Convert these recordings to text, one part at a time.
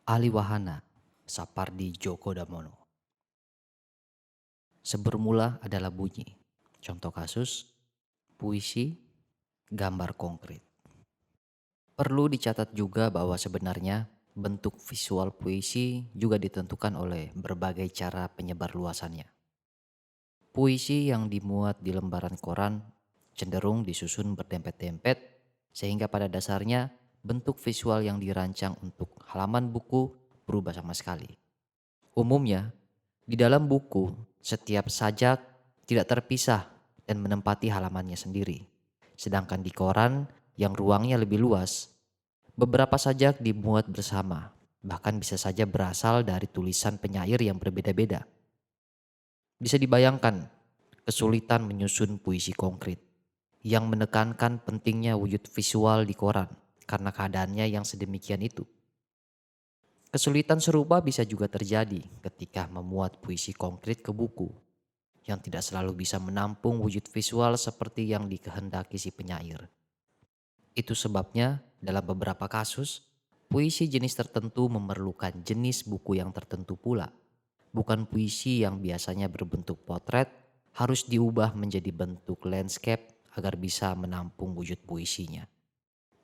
Aliwahana, Sapardi Djoko Damono. Sebermula adalah bunyi. Contoh kasus, puisi, gambar konkret. Perlu dicatat juga bahwa sebenarnya bentuk visual puisi juga ditentukan oleh berbagai cara penyebarluasannya. Puisi yang dimuat di lembaran koran cenderung disusun berdempet-dempet sehingga pada dasarnya bentuk visual yang dirancang untuk halaman buku berubah sama sekali. Umumnya, di dalam buku, setiap sajak tidak terpisah dan menempati halamannya sendiri. Sedangkan di koran yang ruangnya lebih luas, beberapa sajak dimuat bersama, bahkan bisa saja berasal dari tulisan penyair yang berbeda-beda. Bisa dibayangkan kesulitan menyusun puisi konkret yang menekankan pentingnya wujud visual di koran karena keadaannya yang sedemikian itu. Kesulitan serupa bisa juga terjadi ketika memuat puisi konkret ke buku yang tidak selalu bisa menampung wujud visual seperti yang dikehendaki si penyair. Itu sebabnya dalam beberapa kasus, puisi jenis tertentu memerlukan jenis buku yang tertentu pula. Bukan puisi yang biasanya berbentuk potret harus diubah menjadi bentuk landscape agar bisa menampung wujud puisinya.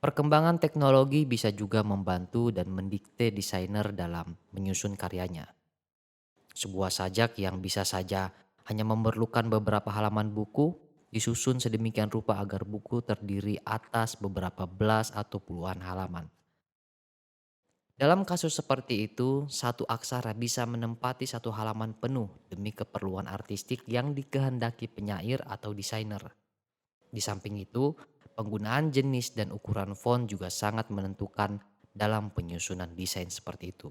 Perkembangan teknologi bisa juga membantu dan mendikte desainer dalam menyusun karyanya. Sebuah sajak yang bisa saja hanya memerlukan beberapa halaman buku disusun sedemikian rupa agar buku terdiri atas beberapa belas atau puluhan halaman. Dalam kasus seperti itu, satu aksara bisa menempati satu halaman penuh demi keperluan artistik yang dikehendaki penyair atau desainer. Di samping itu, penggunaan jenis dan ukuran font juga sangat menentukan dalam penyusunan desain seperti itu.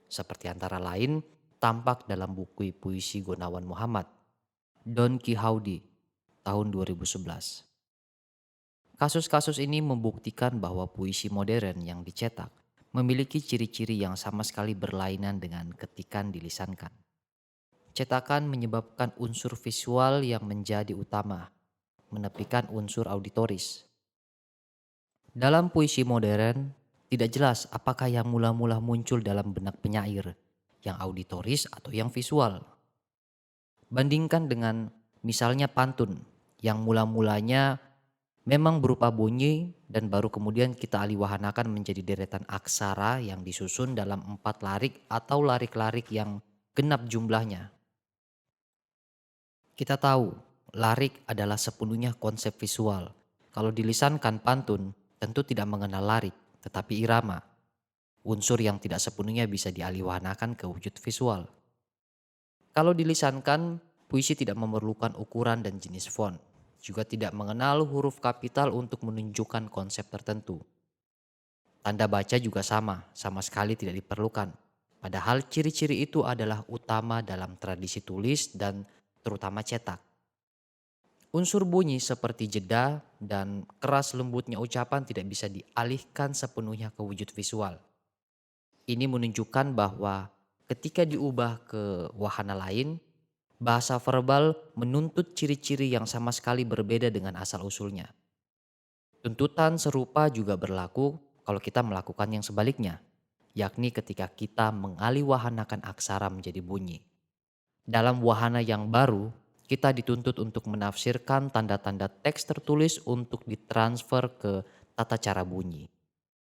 Seperti antara lain tampak dalam buku puisi Gunawan Muhammad, Don Quixote tahun 2011. Kasus-kasus ini membuktikan bahwa puisi modern yang dicetak memiliki ciri-ciri yang sama sekali berlainan dengan ketikan dilisankan. Cetakan menyebabkan unsur visual yang menjadi utama, menepikan unsur auditoris. Dalam puisi modern, tidak jelas apakah yang mula-mula muncul dalam benak penyair, yang auditoris atau yang visual. Bandingkan dengan misalnya pantun, yang mula-mulanya memang berupa bunyi dan baru kemudian kita aliwahanakan menjadi deretan aksara yang disusun dalam 4 larik atau larik-larik yang genap jumlahnya. Kita tahu, larik adalah sepenuhnya konsep visual. Kalau dilisankan pantun, tentu tidak mengenal larik, tetapi irama. Unsur yang tidak sepenuhnya bisa dialihwanakan ke wujud visual. Kalau dilisankan, puisi tidak memerlukan ukuran dan jenis font. Juga tidak mengenal huruf kapital untuk menunjukkan konsep tertentu. Tanda baca juga sama sekali tidak diperlukan. Padahal ciri-ciri itu adalah utama dalam tradisi tulis dan terutama cetak. Unsur bunyi seperti jeda dan keras lembutnya ucapan tidak bisa dialihkan sepenuhnya ke wujud visual. Ini menunjukkan bahwa ketika diubah ke wahana lain, bahasa verbal menuntut ciri-ciri yang sama sekali berbeda dengan asal-usulnya. Tuntutan serupa juga berlaku kalau kita melakukan yang sebaliknya, yakni ketika kita mengaliwahanakan aksara menjadi bunyi. Dalam wahana yang baru, kita dituntut untuk menafsirkan tanda-tanda teks tertulis untuk ditransfer ke tata cara bunyi.